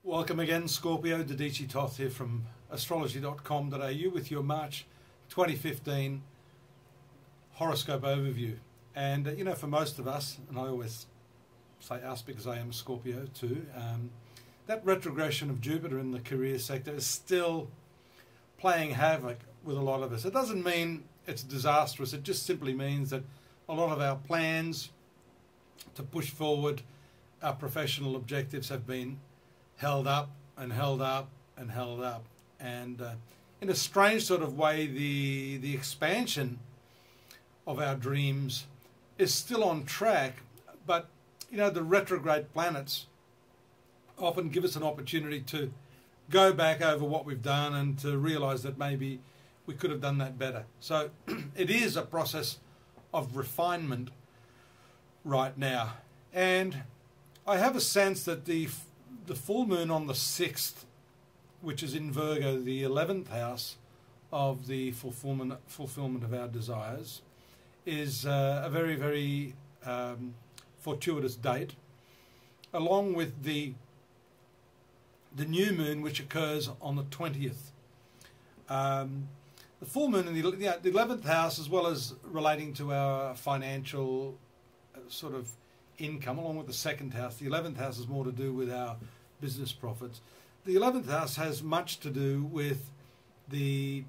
Welcome again, Scorpio. Dadhichi Toth here from astrology.com.au with your March 2015 horoscope overview. And for most of us, and I always say us because I am a Scorpio too, that retrogression of Jupiter in the career sector is still playing havoc with a lot of us. It doesn't mean it's disastrous, it just simply means that a lot of our plans to push forward our professional objectives have been held up and held up and held up. And in a strange sort of way, the expansion of our dreams is still on track, but the retrograde planets often give us an opportunity to go back over what we've done and to realize that maybe we could have done that better. So it is a process of refinement right now. And I have a sense that the full moon on the 6th, which is in Virgo, the 11th house of the fulfillment of our desires, is a very, very fortuitous date, along with the new moon, which occurs on the 20th. The full moon in the 11th house, as well as relating to our financial sort of income, along with the 2nd house. The 11th house is more to do with our business profits. The 11th house has much to do with the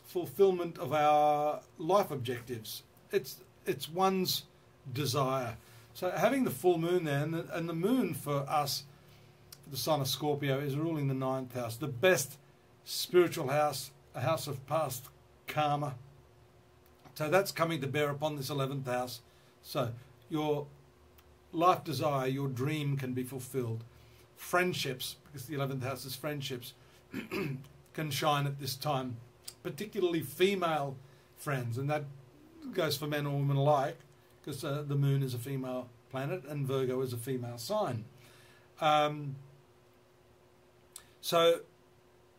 fulfillment of our life objectives. It's one's desire. So having the full moon there, and the moon for us, for the sign of Scorpio, is ruling the 9th house, the best spiritual house, a house of past karma. So that's coming to bear upon this 11th house. So your life desire, your dream can be fulfilled. Friendships, because the 11th house is friendships, can shine at this time, particularly female friends, and that goes for men or women alike, because the moon is a female planet and Virgo is a female sign. So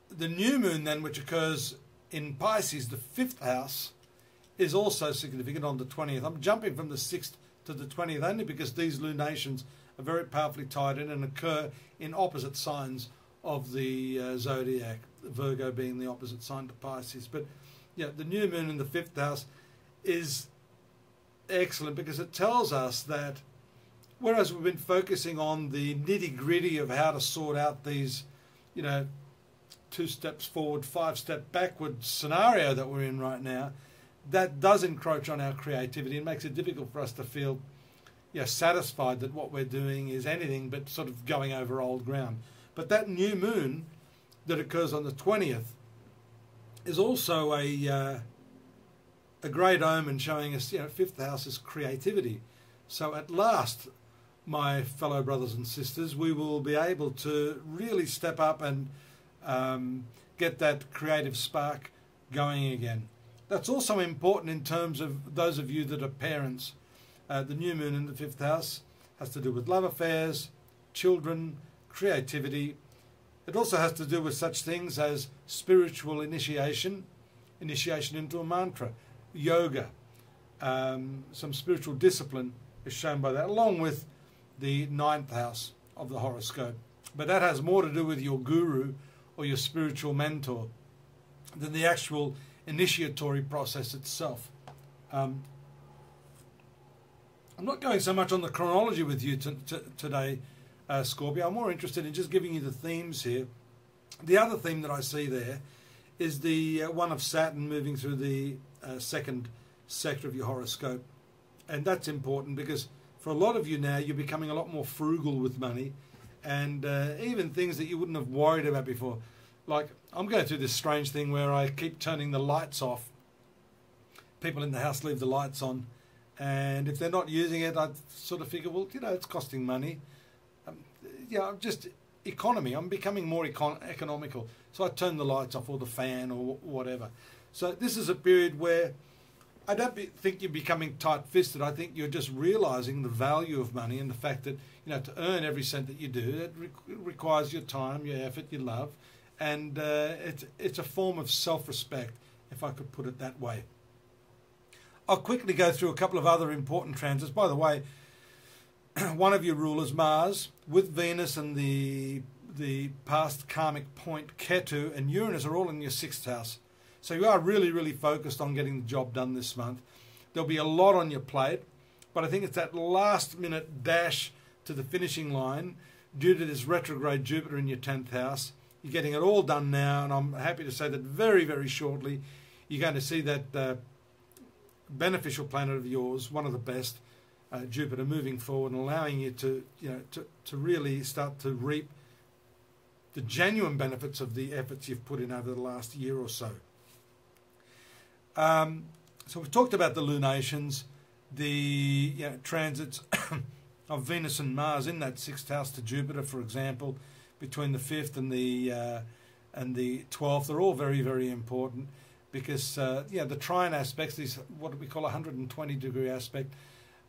the new moon then, which occurs in Pisces, the 5th house, is also significant on the 20th. I'm jumping from the 6th to the 20th only because these lunations are very powerfully tied in and occur in opposite signs of the zodiac, Virgo being the opposite sign to Pisces. But the new moon in the 5th house is excellent because it tells us that whereas we've been focusing on the nitty-gritty of how to sort out these 2 steps forward, 5 step backward scenario that we're in right now, that does encroach on our creativity and makes it difficult for us to feel satisfied that what we're doing is anything but sort of going over old ground. But that new moon that occurs on the 20th is also a great omen showing us, 5th house is creativity. So at last, my fellow brothers and sisters, we will be able to really step up and get that creative spark going again. That's also important in terms of those of you that are parents. The new moon in the 5th house has to do with love affairs, children, creativity. It also has to do with such things as spiritual initiation into a mantra, yoga. Some spiritual discipline is shown by that, along with the 9th house of the horoscope. But that has more to do with your guru or your spiritual mentor than the actual initiatory process itself. I'm not going so much on the chronology with you today, Scorpio. I'm more interested in just giving you the themes here. The other theme that I see there is the one of Saturn moving through the 2nd sector of your horoscope. And that's important because for a lot of you now, you're becoming a lot more frugal with money, and even things that you wouldn't have worried about before. Like, I'm going through this strange thing where I keep turning the lights off. People in the house leave the lights on, and if they're not using it, I sort of figure, well, it's costing money. Just economy. I'm becoming more economical. So I turn the lights off or the fan or whatever. So this is a period where I don't think you're becoming tight-fisted. I think you're just realising the value of money and the fact that, to earn every cent that you do, it requires your time, your effort, your love. And it's a form of self-respect, if I could put it that way. I'll quickly go through a couple of other important transits. By the way, one of your rulers, Mars, with Venus and the the past karmic point Ketu and Uranus are all in your 6th house. So you are really, really focused on getting the job done this month. There'll be a lot on your plate, but I think it's that last minute dash to the finishing line due to this retrograde Jupiter in your 10th house. You're getting it all done now, and I'm happy to say that very, very shortly you're going to see that beneficial planet of yours, one of the best, Jupiter, moving forward and allowing you to, to really start to reap the genuine benefits of the efforts you've put in over the last year or so. So we've talked about the lunations, the transits of Venus and Mars in that 6th house to Jupiter, for example, between the 5th and the 12th. They're all very, very important because the trine aspects, these what we call 120-degree aspect,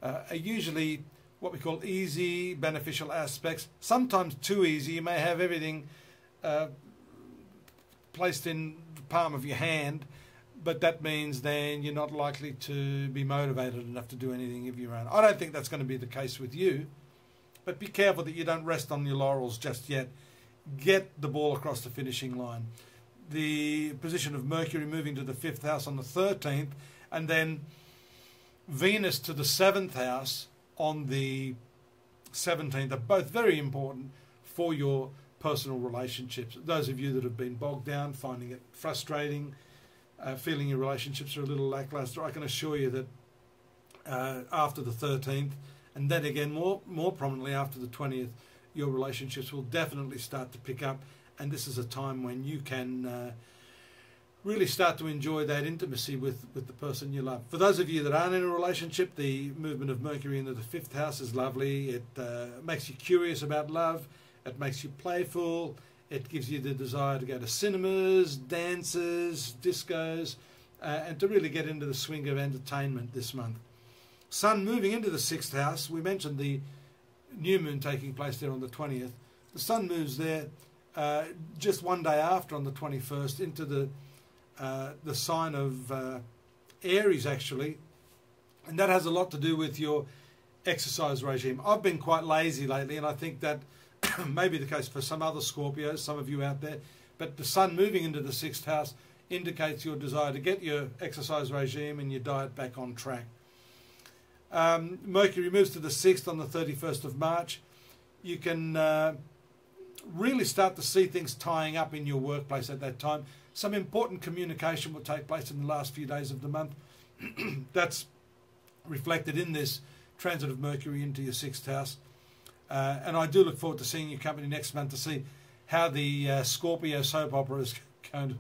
are usually what we call easy, beneficial aspects. Sometimes too easy. You may have everything placed in the palm of your hand, but that means then you're not likely to be motivated enough to do anything of your own. I don't think that's going to be the case with you, but be careful that you don't rest on your laurels just yet. Get the ball across the finishing line. The position of Mercury moving to the 5th house on the 13th, and then Venus to the 7th house on the 17th are both very important for your personal relationships. Those of you that have been bogged down, finding it frustrating, feeling your relationships are a little lackluster, I can assure you that after the 13th, and then again more prominently after the 20th, your relationships will definitely start to pick up, and this is a time when you can really start to enjoy that intimacy with the person you love. For those of you that aren't in a relationship, the movement of Mercury into the 5th house is lovely. It makes you curious about love. It makes you playful. It gives you the desire to go to cinemas, dances, discos, and to really get into the swing of entertainment this month. Sun moving into the 6th house. We mentioned the new moon taking place there on the 20th. The Sun moves there just one day after, on the 21st, into the sign of Aries, actually. And that has a lot to do with your exercise regime. I've been quite lazy lately, and I think that may be the case for some other Scorpios, some of you out there, but the Sun moving into the 6th house indicates your desire to get your exercise regime and your diet back on track. Mercury moves to the 6th on the 31st of March. You can really start to see things tying up in your workplace at that time. Some important communication will take place in the last few days of the month. That's reflected in this transit of Mercury into your 6th house. And I do look forward to seeing your company next month to see how the Scorpio soap opera is going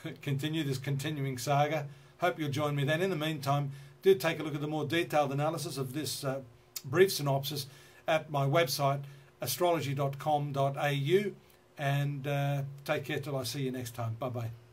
to continue, this continuing saga. Hope you'll join me then. In the meantime, do take a look at the more detailed analysis of this brief synopsis at my website, astrology.com.au, and take care till I see you next time. Bye-bye.